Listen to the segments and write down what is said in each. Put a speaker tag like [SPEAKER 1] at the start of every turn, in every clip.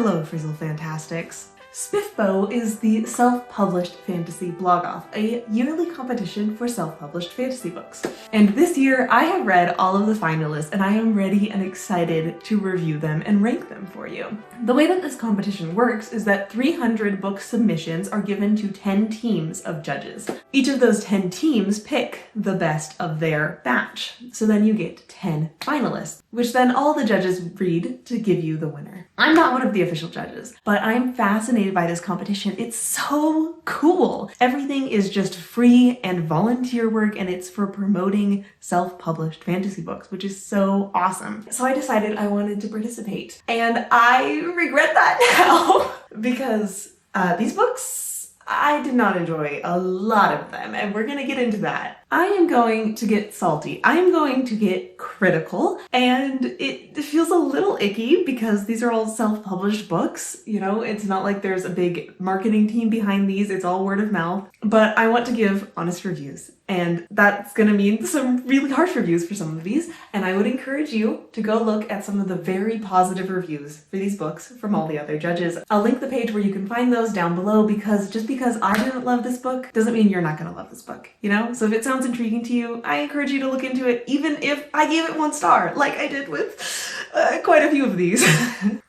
[SPEAKER 1] Hello, Frizzle Fantastics. SPFBO is the self-published fantasy blog-off, a yearly competition for self-published fantasy books. And this year, I have read all of the finalists, and I am ready and excited to review them and rank them for you. The way that this competition works is that 300 book submissions are given to 10 teams of judges. Each of those 10 teams pick the best of their batch. So then you get 10 finalists, which then all the judges read to give you the winner. I'm not one of the official judges, but I'm fascinated by this competition. It's so cool. Everything is just free and volunteer work, and it's for promoting self-published fantasy books, which is so awesome. So I decided I wanted to participate, and I regret that now because these books, I did not enjoy a lot of them, and we're gonna get into that. I am going to get salty. I am going to get critical, and it feels a little icky because these are all self-published books. You know, it's not like there's a big marketing team behind these. It's all word of mouth. But I want to give honest reviews, and that's gonna mean some really harsh reviews for some of these. And I would encourage you to go look at some of the very positive reviews for these books from all the other judges. I'll link the page where you can find those down below, because just because I didn't love this book doesn't mean you're not gonna love this book, you know? So if it sounds intriguing to you, I encourage you to look into it, even if I gave it 1 star, like I did with quite a few of these.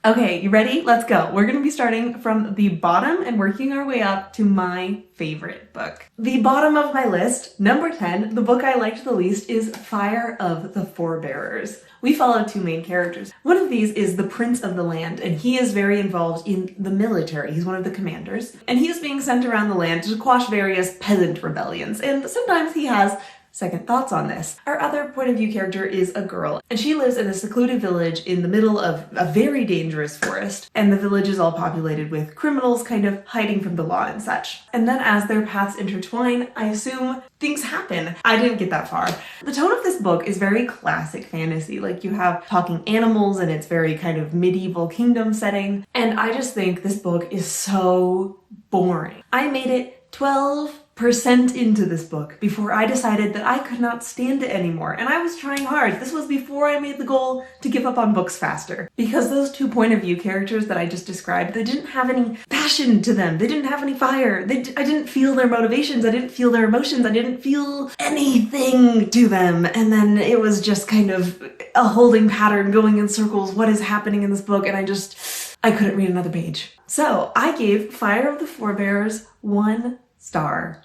[SPEAKER 1] Okay, you ready? Let's go. We're gonna be starting from the bottom and working our way up to my favorite book. The bottom of my list, number 10, the book I liked the least, is Fire of the Forebears. We follow 2 main characters. One of these is the Prince of the Land, and he is very involved in the military. He's one of the commanders, and he is being sent around the land to quash various peasant rebellions, and sometimes he has second thoughts on this. Our other point of view character is a girl, and she lives in a secluded village in the middle of a very dangerous forest, and the village is all populated with criminals kind of hiding from the law and such. And then as their paths intertwine, I assume things happen. I didn't get that far. The tone of this book is very classic fantasy. Like, you have talking animals, and it's very kind of medieval kingdom setting, and I just think this book is so boring. I made it 12% into this book before I decided that I could not stand it anymore, and I was trying hard. This was before I made the goal to give up on books faster, because those 2 point of view characters that I just described, they didn't have any passion to them. They didn't have any fire. I didn't feel their motivations. I didn't feel their emotions. I didn't feel anything to them, and then it was just kind of a holding pattern going in circles. What is happening in this book? And I couldn't read another page. So I gave Fire of the Forebears 1 star.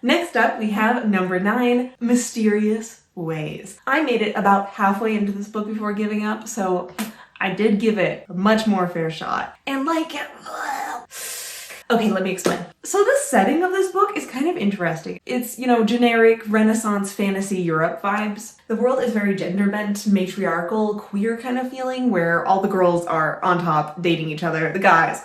[SPEAKER 1] Next up, we have number 9, Mysterious Ways. I made it about halfway into this book before giving up, so I did give it a much more fair shot. And okay, let me explain. So the setting of this book is kind of interesting. It's, you know, generic Renaissance fantasy Europe vibes. The world is very gender-bent, matriarchal, queer kind of feeling, where all the girls are on top dating each other. The guys,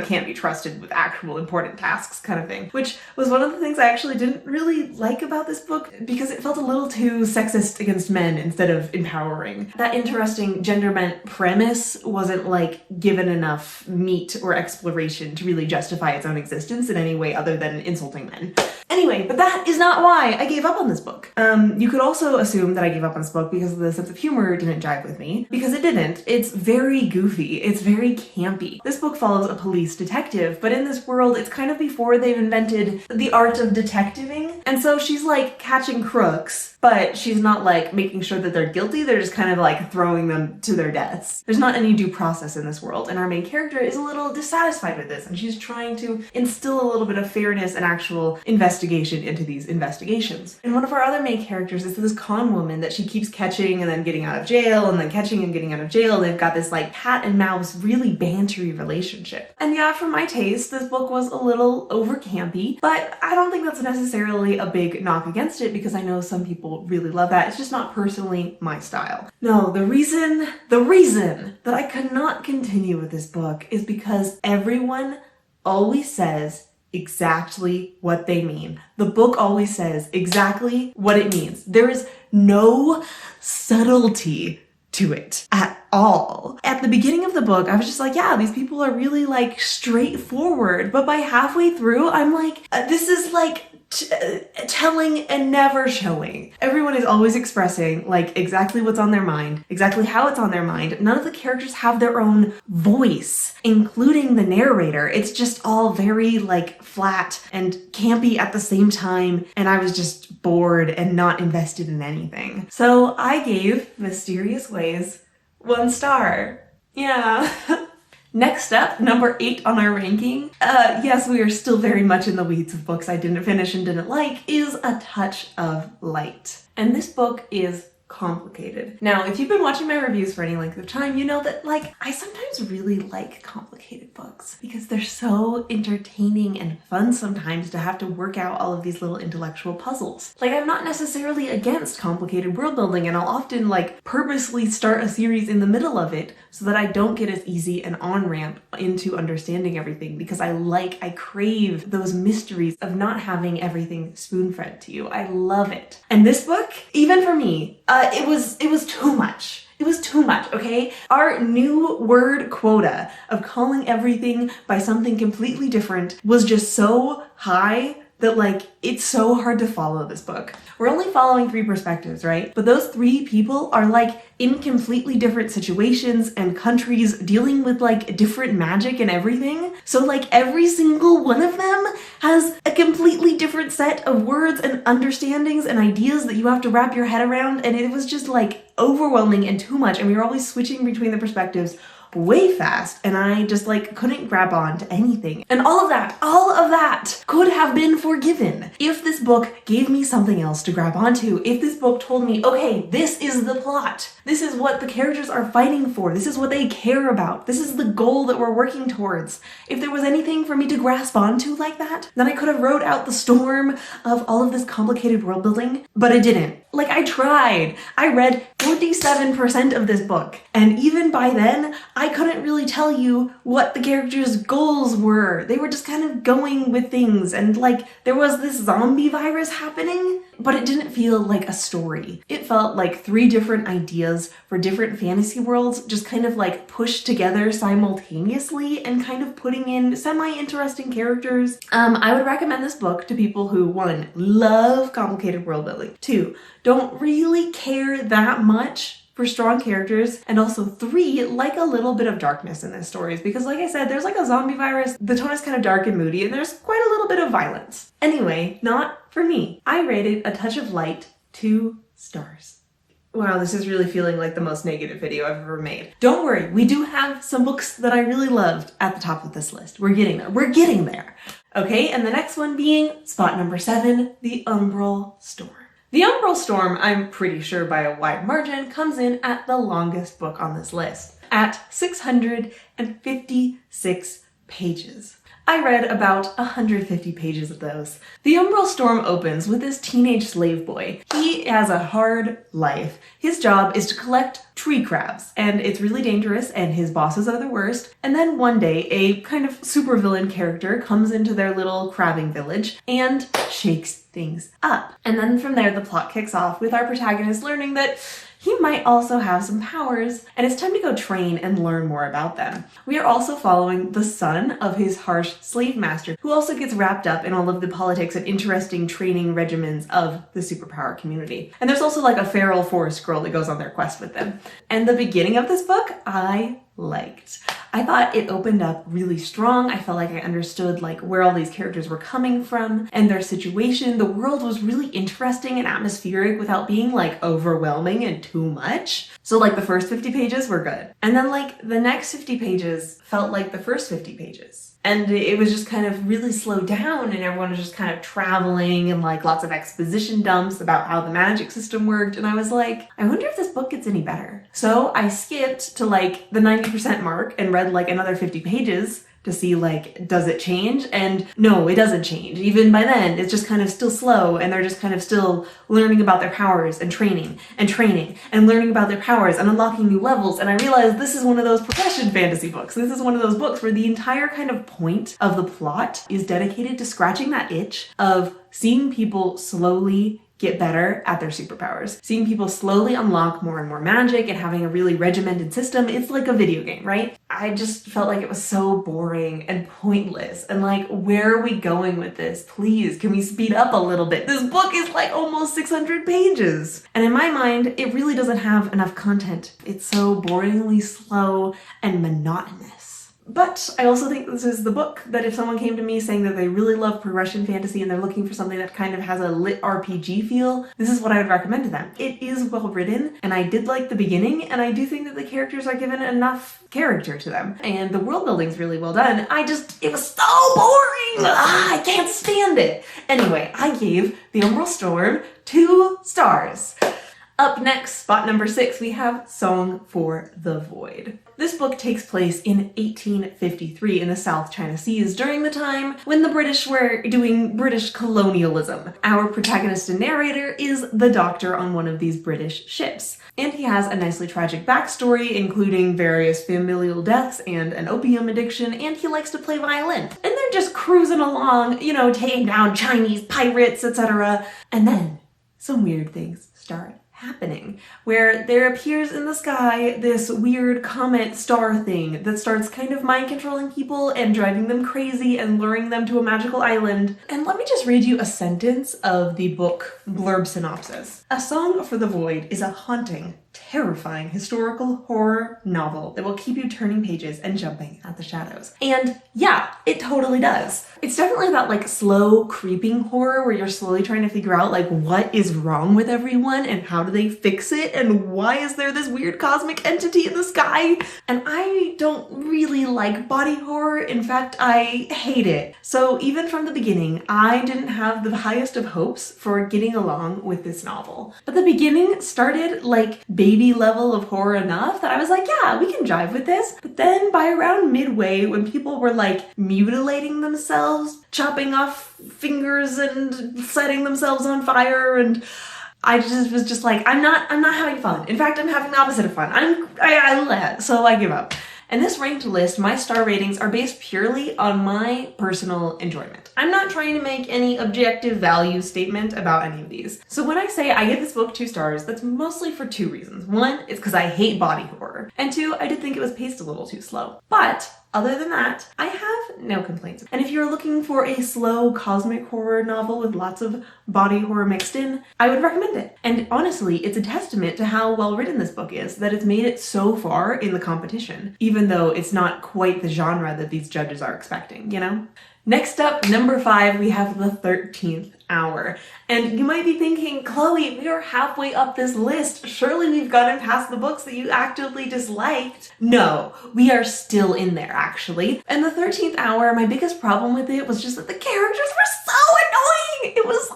[SPEAKER 1] can't be trusted with actual important tasks kind of thing. Which was one of the things I actually didn't really like about this book, because it felt a little too sexist against men instead of empowering. That interesting gender-bent premise wasn't like given enough meat or exploration to really justify its own existence in any way other than insulting men. Anyway, but that is not why I gave up on this book. You could also assume that I gave up on this book because the sense of humor didn't jive with me, because it didn't. It's very goofy. It's very campy. This book follows a police detective, but in this world, it's kind of before they've invented the art of detectiving, and so she's like catching crooks, but she's not like making sure that they're guilty. They're just kind of like throwing them to their deaths. There's not any due process in this world, and our main character is a little dissatisfied with this, and she's trying to instill a little bit of fairness and actual investigation into these investigations. And one of our other main characters is this con woman that she keeps catching and then getting out of jail, and then catching and getting out of jail. They've got this like cat and mouse, really bantery relationship. And yeah, for my taste, this book was a little over campy, but I don't think that's necessarily a big knock against it, because I know some people really love that. It's just not personally my style. No, the reason that I could not continue with this book is because everyone always says exactly what they mean. The book always says exactly what it means. There is no subtlety to it at all. At the beginning of the book, I was just like, yeah, these people are really like straightforward. But by halfway through, I'm like, this is like telling and never showing. Everyone is always expressing like exactly what's on their mind, exactly how it's on their mind. None of the characters have their own voice, including the narrator. It's just all very like flat and campy at the same time, and I was just bored and not invested in anything. So I gave Mysterious Ways 1 star. Yeah. Next up, number 8 on our ranking, yes, we are still very much in the weeds of books I didn't finish and didn't like, is A Touch of Light. And this book is complicated. Now, if you've been watching my reviews for any length of time, you know that like I sometimes really like complicated books because they're so entertaining and fun sometimes to have to work out all of these little intellectual puzzles. Like, I'm not necessarily against complicated world building, and I'll often like purposely start a series in the middle of it so that I don't get as easy an on-ramp into understanding everything, because I crave those mysteries of not having everything spoon-fed to you. I love it. And this book, even for me, it was too much. It was too much, okay? Our new word quota of calling everything by something completely different was just so high that like it's so hard to follow this book. We're only following 3 perspectives, right? But those 3 people are like in completely different situations and countries dealing with like different magic and everything. So like every single one of them has a completely different set of words and understandings and ideas that you have to wrap your head around, and it was just like overwhelming and too much, and we were always switching between the perspectives way fast, and I just like couldn't grab on to anything. And all of that could have been forgiven if this book gave me something else to grab onto. If this book told me, okay, this is the plot. This is what the characters are fighting for. This is what they care about. This is the goal that we're working towards. If there was anything for me to grasp onto like that, then I could have rode out the storm of all of this complicated world building, but I didn't. Like, I tried. I read 47% of this book, and even by then, I couldn't really tell you what the characters' goals were. They were just kind of going with things, and like, there was this zombie virus happening, but it didn't feel like a story. It felt like 3 different ideas for different fantasy worlds just kind of like pushed together simultaneously and kind of putting in semi-interesting characters. I would recommend this book to people who, 1, love complicated world building, 2, don't really care that much for strong characters, and also 3, like a little bit of darkness in their stories, because like I said, there's like a zombie virus, the tone is kind of dark and moody, and there's quite a little bit of violence. Anyway, not for me. I rated A Touch of Light 2 stars. Wow, this is really feeling like the most negative video I've ever made. Don't worry, we do have some books that I really loved at the top of this list. We're getting there. We're getting there. Okay, and the next one being spot number 7, The Umbral Storm. The Umbral Storm, I'm pretty sure by a wide margin, comes in at the longest book on this list, at 656 pages. I read about 150 pages of those. The Umbral Storm opens with this teenage slave boy. He has a hard life. His job is to collect tree crabs, and it's really dangerous, and his bosses are the worst. And then one day, a kind of supervillain character comes into their little crabbing village and shakes things up. And then from there, the plot kicks off with our protagonist learning that he might also have some powers, and it's time to go train and learn more about them. We are also following the son of his harsh slave master, who also gets wrapped up in all of the politics and interesting training regimens of the superpower community. And there's also like a feral forest girl that goes on their quest with them. And the beginning of this book, I liked. I thought it opened up really strong. I felt like I understood like where all these characters were coming from and their situation. The world was really interesting and atmospheric without being like overwhelming and too much. So like the first 50 pages were good. And then like the next 50 pages felt like the first 50 pages. And it was just kind of really slowed down, and everyone was just kind of traveling and like lots of exposition dumps about how the magic system worked. And I was like, I wonder if this book gets any better. So I skipped to like the 90% mark and read like another 50 pages to see like, does it change? And no, it doesn't change. Even by then, it's just kind of still slow, and they're just kind of still learning about their powers and training and learning about their powers and unlocking new levels. And I realized this is one of those progression fantasy books. This is one of those books where the entire kind of point of the plot is dedicated to scratching that itch of seeing people slowly get better at their superpowers. Seeing people slowly unlock more and more magic and having a really regimented system, it's like a video game, right? I just felt like it was so boring and pointless, and like, where are we going with this? Please, can we speed up a little bit? This book is like almost 600 pages. And in my mind, it really doesn't have enough content. It's so boringly slow and monotonous. But I also think this is the book that if someone came to me saying that they really love progression fantasy and they're looking for something that kind of has a lit RPG feel, this is what I would recommend to them. It is well written, and I did like the beginning, and I do think that the characters are given enough character to them. And the world building's really well done. It was so boring! I can't stand it! Anyway, I gave The Umbral Storm 2 stars. Up next, spot number 6, we have Song for the Void. This book takes place in 1853 in the South China Seas during the time when the British were doing British colonialism. Our protagonist and narrator is the doctor on one of these British ships, and he has a nicely tragic backstory, including various familial deaths and an opium addiction, and he likes to play violin. And they're just cruising along, you know, taking down Chinese pirates, etc. And then some weird things start happening, where there appears in the sky this weird comet star thing that starts kind of mind controlling people and driving them crazy and luring them to a magical island. And let me just read you a sentence of the book blurb synopsis. A Song for the Void is a haunting, terrifying historical horror novel that will keep you turning pages and jumping at the shadows. And yeah, it totally does. It's definitely that like slow creeping horror where you're slowly trying to figure out like what is wrong with everyone and how do they fix it and why is there this weird cosmic entity in the sky? And I don't really like body horror. In fact, I hate it. So even from the beginning, I didn't have the highest of hopes for getting along with this novel. But the beginning started like baby level of horror enough that I was like, yeah, we can jive with this. But then by around midway, when people were like mutilating themselves, chopping off fingers and setting themselves on fire, and I just was just like, I'm not having fun. In fact, I'm having the opposite of fun. So I give up. In this ranked list, my star ratings are based purely on my personal enjoyment. I'm not trying to make any objective value statement about any of these. So when I say I give this book 2 stars, that's mostly for 2 reasons. One is because I hate body horror, and 2, I did think it was paced a little too slow. But other than that, I have no complaints. And if you're looking for a slow cosmic horror novel with lots of body horror mixed in, I would recommend it. And honestly, it's a testament to how well written this book is that it's made it so far in the competition, even though it's not quite the genre that these judges are expecting, you know? Next up, number 5, we have The 13th Hour. And you might be thinking, Chloe, we are halfway up this list. Surely we've gotten past the books that you actively disliked. No, we are still in there, actually. And The 13th Hour, my biggest problem with it was just that the characters were so annoying. It was,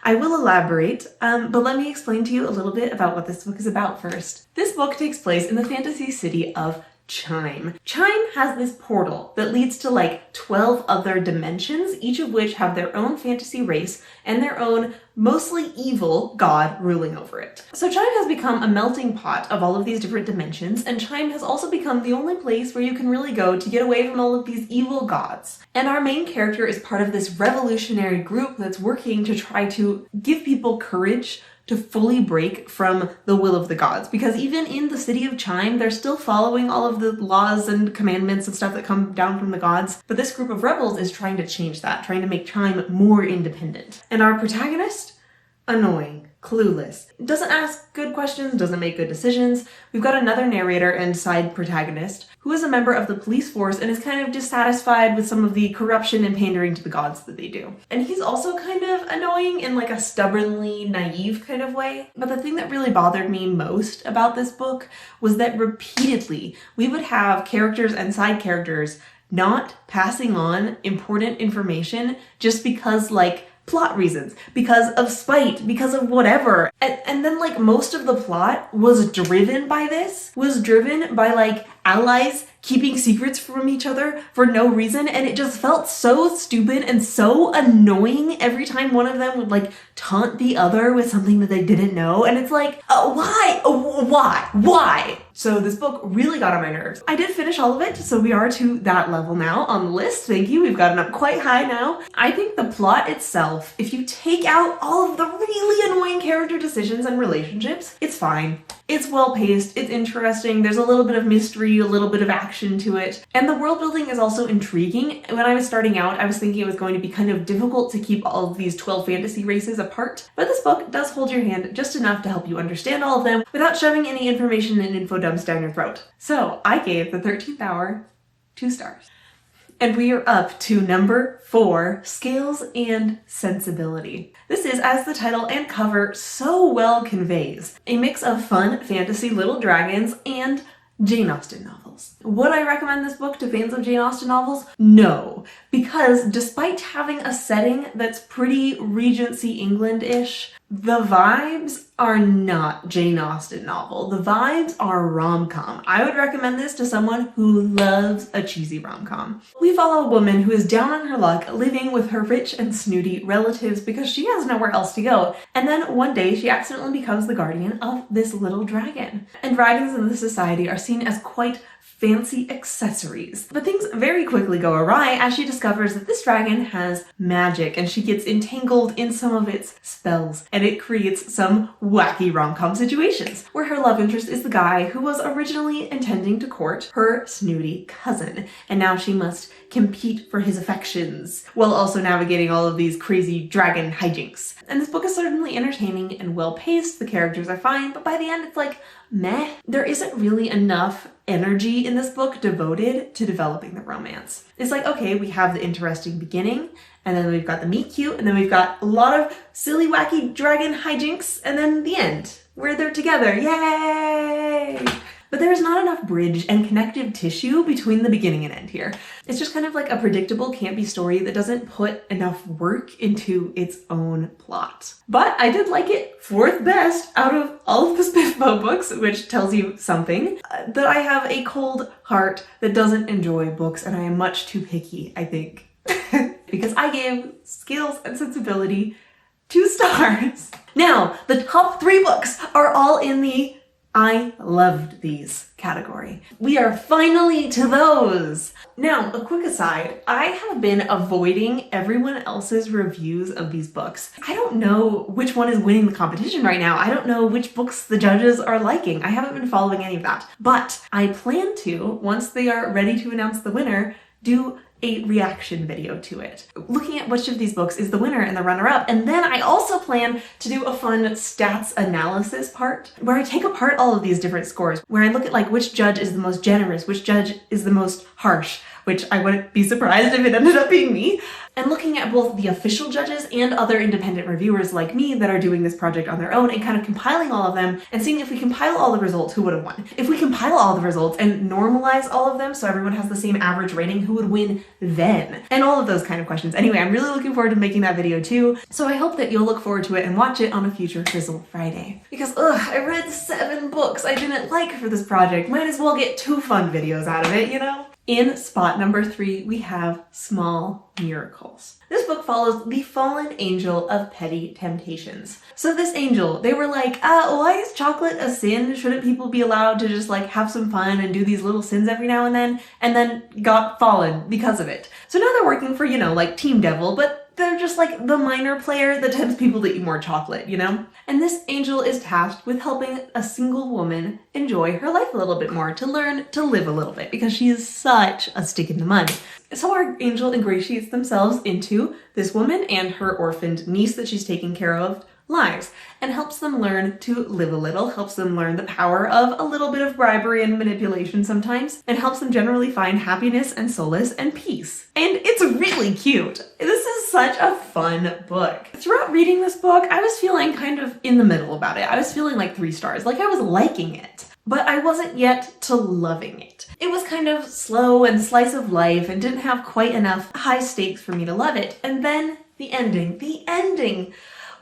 [SPEAKER 1] I will elaborate, but let me explain to you a little bit about what this book is about first. This book takes place in the fantasy city of 𝐻𝐈. 𝐻𝐈 has this portal that leads to like 12 other dimensions, each of which have their own fantasy race and their own mostly evil god ruling over it. So 𝐻𝐈 has become a melting pot of all of these different dimensions, and 𝐻𝐈 has also become the only place where you can really go to get away from all of these evil gods. And our main character is part of this revolutionary group that's working to try to give people courage to fully break from the will of the gods. Because even in the city of 𝐻𝐈, they're still following all of the laws and commandments and stuff that come down from the gods. But this group of rebels is trying to change that, trying to make 𝐻𝐈 more independent. And our protagonist? Annoying. Clueless. Doesn't ask good questions, doesn't make good decisions. We've got another narrator and side protagonist who is a member of the police force and is kind of dissatisfied with some of the corruption and pandering to the gods that they do. And he's also kind of annoying in like a stubbornly naive kind of way. But the thing that really bothered me most about this book was that repeatedly we would have characters and side characters not passing on important information just because like plot reasons, because of spite, because of whatever. And then like most of the plot was driven by like allies keeping secrets from each other for no reason, and it just felt so stupid and so annoying every time one of them would like taunt the other with something that they didn't know, and it's like, why? Why? So this book really got on my nerves. I did finish all of it, so we are to that level now on the list. Thank you. We've gotten up quite high now. I think the plot itself, if you take out all of the really annoying character decisions and relationships, it's fine. It's well paced, it's interesting, there's a little bit of mystery, a little bit of action to it, and the world building is also intriguing. When I was starting out, I was thinking it was going to be kind of difficult to keep all of these 12 fantasy races apart, but this book does hold your hand just enough to help you understand all of them without shoving any information and info dumps down your throat. So I gave the 13th Hour 2 stars. And we are up to number 4, Scales and Sensibility. This is, as the title and cover so well conveys, a mix of fun fantasy little dragons and Jane Austen novels. Would I recommend this book to fans of Jane Austen novels? No, because despite having a setting that's pretty Regency England-ish, the vibes are not Jane Austen novel. The vibes are rom-com. I would recommend this to someone who loves a cheesy rom-com. We follow a woman who is down on her luck living with her rich and snooty relatives because she has nowhere else to go. And then one day she accidentally becomes the guardian of this little dragon. And dragons in this society are seen as quite fancy accessories. But things very quickly go awry as she discovers that this dragon has magic and she gets entangled in some of its spells, and it creates some wacky rom-com situations where her love interest is the guy who was originally intending to court her snooty cousin, and now she must compete for his affections while also navigating all of these crazy dragon hijinks. And this book is certainly entertaining and well-paced, the characters are fine, but by the end it's like, meh. There isn't really enough energy in this book devoted to developing the romance. It's like, okay, we have the interesting beginning, and then we've got the meet cute, and then we've got a lot of silly, wacky dragon hijinks, and then the end, where they're together, yay! But there's not enough bridge and connective tissue between the beginning and end here. It's just kind of like a predictable, campy story that doesn't put enough work into its own plot. But I did like it 4th best out of all of the SPFBO books, which tells you something. That I have a cold heart that doesn't enjoy books, and I am much too picky, I think. Because I gave Scales and Sensibility 2 stars. Now, the top 3 books are all in the I loved these category. We are finally to those. Now, a quick aside, I have been avoiding everyone else's reviews of these books. I don't know which one is winning the competition right now. I don't know which books the judges are liking. I haven't been following any of that. But I plan to, once they are ready to announce the winner, do a reaction video to it, looking at which of these books is the winner and the runner-up. And then I also plan to do a fun stats analysis part where I take apart all of these different scores, where I look at like which judge is the most generous, which judge is the most harsh, which I wouldn't be surprised if it ended up being me, and looking at both the official judges and other independent reviewers like me that are doing this project on their own, and kind of compiling all of them and seeing if we compile all the results, who would have won. If we compile all the results and normalize all of them so everyone has the same average rating, who would win then? And all of those kind of questions. Anyway, I'm really looking forward to making that video too, so I hope that you'll look forward to it and watch it on a future Frizzle Friday. Because I read 7 books I didn't like for this project. Might as well get 2 fun videos out of it, you know? In spot number 3, we have Small Miracles. This book follows the fallen angel of petty temptations. So this angel, they were like, why is chocolate a sin? Shouldn't people be allowed to just like have some fun and do these little sins every now and then got fallen because of it. So now they're working for, you know, like Team Devil, but they're just like the minor player that tempts people to eat more chocolate, you know? And this angel is tasked with helping a single woman enjoy her life a little bit more, to learn to live a little bit, because she is such a stick in the mud. So our angel ingratiates themselves into this woman and her orphaned niece that she's taking care of lives, and helps them learn to live a little, helps them learn the power of a little bit of bribery and manipulation sometimes, and helps them generally find happiness and solace and peace. And it's really cute. This is such a fun book. Throughout reading this book, I was feeling kind of in the middle about it. I was feeling like 3 stars, like I was liking it, but I wasn't yet to loving it. It was kind of slow and slice of life and didn't have quite enough high stakes for me to love it. And then the ending.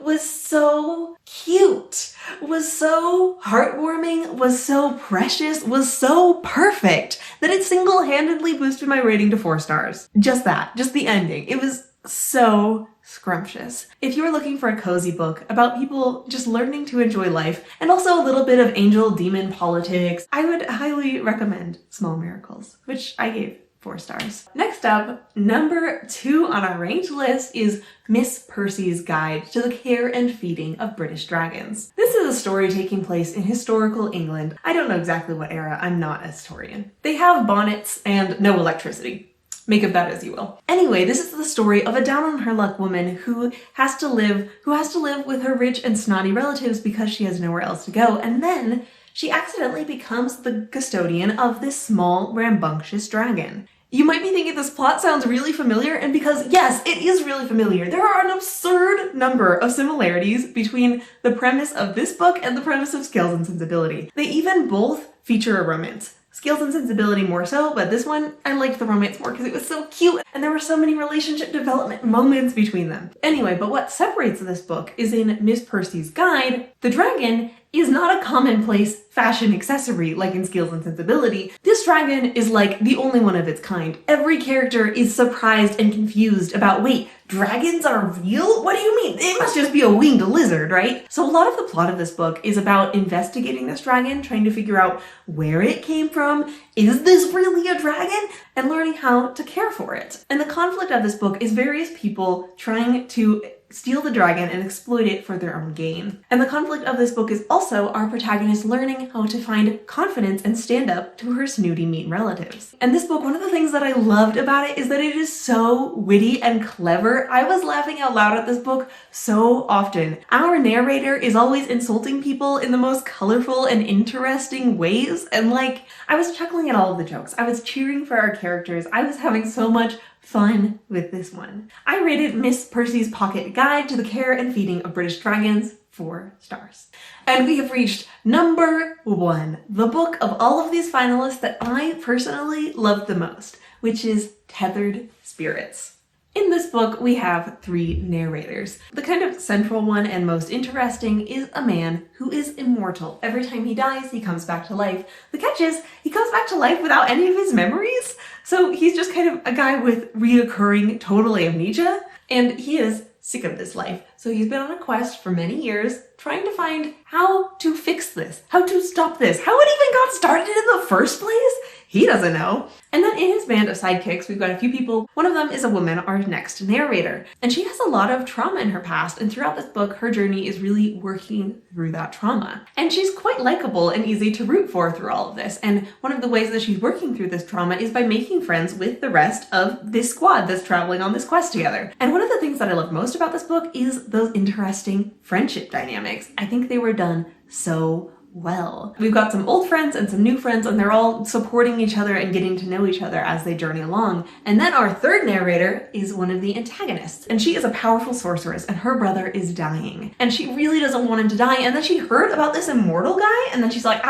[SPEAKER 1] was so cute, was so heartwarming, was so precious, was so perfect that it single-handedly boosted my rating to 4 stars. Just that, just the ending. It was so scrumptious. If you are looking for a cozy book about people just learning to enjoy life and also a little bit of angel-demon politics, I would highly recommend Small Miracles, which I gave 4 stars. Next up, number 2 on our ranked list is Miss Percy's Guide to the Care and Feeding of British Dragons. This is a story taking place in historical England. I don't know exactly what era, I'm not a historian. They have bonnets and no electricity. Make of that as you will. Anyway, this is the story of a down-on-her-luck woman who has to live with her rich and snotty relatives because she has nowhere else to go, and then she accidentally becomes the custodian of this small, rambunctious dragon. You might be thinking this plot sounds really familiar, and because yes, it is really familiar. There are an absurd number of similarities between the premise of this book and the premise of Scales and Sensibility. They even both feature a romance. Scales and Sensibility more so, but this one, I liked the romance more because it was so cute and there were so many relationship development moments between them. Anyway, but what separates this book is in Miss Percy's Guide, the dragon is not a commonplace fashion accessory like in Scales and Sensibility. This dragon is like the only one of its kind. Every character is surprised and confused about, wait, dragons are real? What do you mean? It must just be a winged lizard, right? So a lot of the plot of this book is about investigating this dragon, trying to figure out where it came from, is this really a dragon, and learning how to care for it. And the conflict of this book is various people trying to steal the dragon and exploit it for their own gain. And the conflict of this book is also our protagonist learning how to find confidence and stand up to her snooty, mean relatives. And this book, one of the things that I loved about it is that it is so witty and clever. I was laughing out loud at this book so often. Our narrator is always insulting people in the most colorful and interesting ways, and like, I was chuckling at all of the jokes. I was cheering for our characters. I was having so much fun with this one. I rated Miss Percy's Pocket Guide to the Care and Feeding of British Dragons 4 stars. And we have reached number 1, the book of all of these finalists that I personally loved the most, which is Tethered Spirits. In this book, we have 3 narrators. The kind of central one and most interesting is a man who is immortal. Every time he dies, he comes back to life. The catch is, he comes back to life without any of his memories. So he's just kind of a guy with reoccurring total amnesia, and he is sick of this life. So he's been on a quest for many years, trying to find how to fix this, how to stop this, how it even got started in the first place. He doesn't know. And then in his band of sidekicks, we've got a few people. One of them is a woman, our next narrator. And she has a lot of trauma in her past. And throughout this book, her journey is really working through that trauma. And she's quite likable and easy to root for through all of this. And one of the ways that she's working through this trauma is by making friends with the rest of this squad that's traveling on this quest together. And one of the things that I love most about this book is those interesting friendship dynamics. I think they were done so well. We've got some old friends and some new friends, and they're all supporting each other and getting to know each other as they journey along. And then our third narrator is one of the antagonists, and she is a powerful sorceress, and her brother is dying. And she really doesn't want him to die, and then she heard about this immortal guy, and then she's like,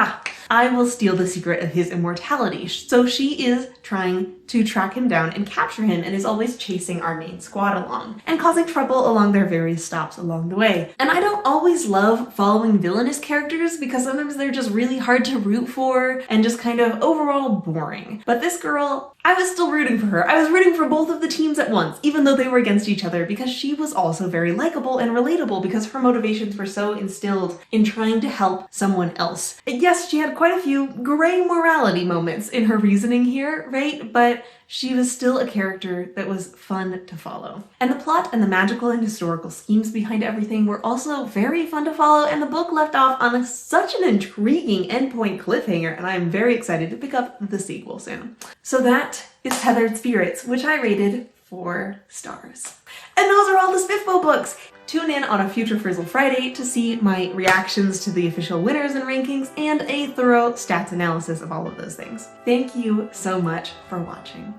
[SPEAKER 1] I will steal the secret of his immortality. So she is trying to track him down and capture him, and is always chasing our main squad along and causing trouble along their various stops along the way. And I don't always love following villainous characters because sometimes they're just really hard to root for and just kind of overall boring. But this girl, I was still rooting for her. I was rooting for both of the teams at once, even though they were against each other, because she was also very likable and relatable because her motivations were so instilled in trying to help someone else. And yes, she had quite a few gray morality moments in her reasoning here, right? But she was still a character that was fun to follow. And the plot and the magical and historical schemes behind everything were also very fun to follow, and the book left off on such an intriguing endpoint cliffhanger, and I'm very excited to pick up the sequel soon. So that is Tethered Spirits, which I rated 4 stars. And those are all the SPFBO books! Tune in on a future Frizzle Friday to see my reactions to the official winners and rankings and a thorough stats analysis of all of those things. Thank you so much for watching.